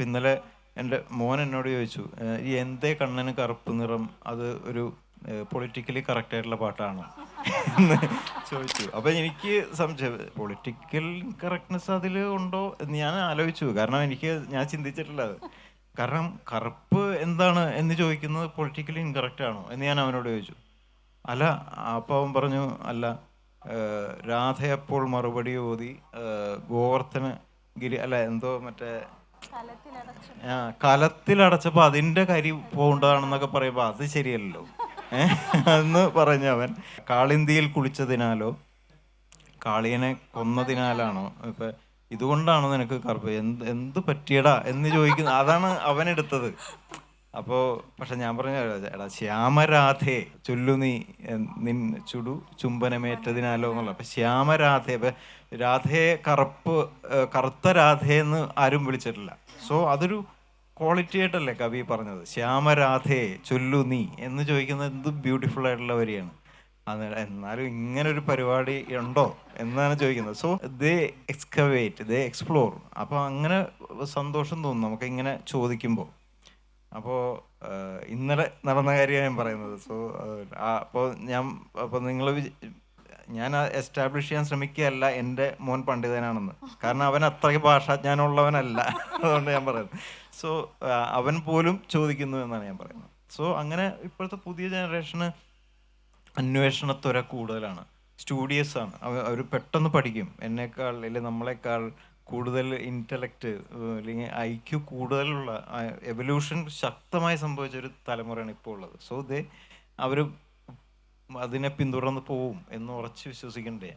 അപ്പം ഇന്നലെ എൻ്റെ മോൻ എന്നോട് ചോദിച്ചു, ഈ എന്തേ കണ്ണന് കറുപ്പ് നിറം അത് ഒരു പൊളിറ്റിക്കലി കറക്റ്റ് ആയിട്ടുള്ള പാട്ടാണോ എന്ന് ചോദിച്ചു. അപ്പം എനിക്ക് സംശയം, പൊളിറ്റിക്കൽ കറക്റ്റ്നെസ് അതിൽ ഉണ്ടോ എന്ന് ഞാൻ ആലോചിച്ചു. കാരണം ഞാൻ ചിന്തിച്ചിട്ടില്ല അത്. കാരണം കറുപ്പ് എന്താണ് എന്ന് ചോദിക്കുന്നത് പൊളിറ്റിക്കലി ഇൻകറക്റ്റ് ആണോ എന്ന് ഞാൻ അവനോട് ചോദിച്ചു. അല്ല, അപ്പോൾ അവൻ പറഞ്ഞു അല്ല, രാധയപ്പോൾ മറുപടി ഓതി ഗോവർദ്ധന ഗിരി അല്ല എന്തോ മറ്റേ കലത്തിലടച്ചപ്പോ അതിന്റെ കരി പോകേണ്ടതാണെന്നൊക്കെ പറയുമ്പോ അത് ശരിയല്ലല്ലോ എന്ന് പറഞ്ഞവൻ. കാളിന്തിയിൽ കുളിച്ചതിനാലോ കാളിയനെ കൊന്നതിനാലാണോ ഇപ്പൊ ഇതുകൊണ്ടാണോ നിനക്ക് കറുപ്പ്, എന്ത് പറ്റിയടാ എന്ന് ചോദിക്കുന്ന അതാണ് അവനെടുത്തത്. അപ്പോ പക്ഷെ ഞാൻ പറഞ്ഞ എടാ ശ്യാമരാധേ ചൊല്ലു നീ നിൻ ചുടു ചുംബനമേറ്റതിനാലോ എന്നുള്ള. അപ്പൊ ശ്യാമരാധേ, ഇപ്പൊ രാധയെ കറുത്ത രാധയെന്ന് ആരും വിളിച്ചിട്ടില്ല. സോ അതൊരു ക്വാളിറ്റി ആയിട്ടല്ലേ കവി പറഞ്ഞത്. ശ്യാമരാധേ ചൊല്ലു നീ എന്ന് ചോദിക്കുന്നത് എന്ത് ബ്യൂട്ടിഫുൾ ആയിട്ടുള്ള വരിയാണ്. എന്നാലും ഇങ്ങനെ ഒരു പരിപാടി ഉണ്ടോ എന്നാണ് ചോദിക്കുന്നത്. So they excavate, they explore. അപ്പൊ അങ്ങനെ സന്തോഷം തോന്നും നമുക്ക് ഇങ്ങനെ ചോദിക്കുമ്പോൾ. അപ്പോൾ ഇന്നലെ നടന്ന കാര്യമാണ് ഞാൻ പറയുന്നത്. സോ അപ്പോൾ ഞാൻ എസ്റ്റാബ്ലിഷ് ചെയ്യാൻ ശ്രമിക്കുകയല്ല എൻ്റെ മോൻ പണ്ഡിതനാണെന്ന്. കാരണം അവൻ അത്രയ്ക്ക് ഭാഷാജ്ഞാനമുള്ളവനല്ല. അതുകൊണ്ട് ഞാൻ പറയുന്നത്. സോ അവൻ പോലും ചോദിക്കുന്നു എന്നാണ് ഞാൻ പറയുന്നത്. സോ അങ്ങനെ ഇപ്പോഴത്തെ പുതിയ ജനറേഷന് അന്വേഷണത്വര കൂടുതലാണ്, സ്റ്റൂഡിയസ് ആണ്. അവർ പെട്ടെന്ന് പഠിക്കും. എന്നേക്കാൾ അല്ലെങ്കിൽ നമ്മളെക്കാൾ കൂടുതൽ ഇൻ്റലക്റ്റ് അല്ലെങ്കിൽ ഐക്യു കൂടുതലുള്ള എവല്യൂഷൻ ശക്തമായി സംഭവിച്ചൊരു തലമുറയാണ് ഇപ്പോൾ ഉള്ളത്. സോ അവർ അതിനെ പിന്തുടർന്ന് പോവും എന്ന് ഉറച്ച് വിശ്വസിക്കണ്ടേ.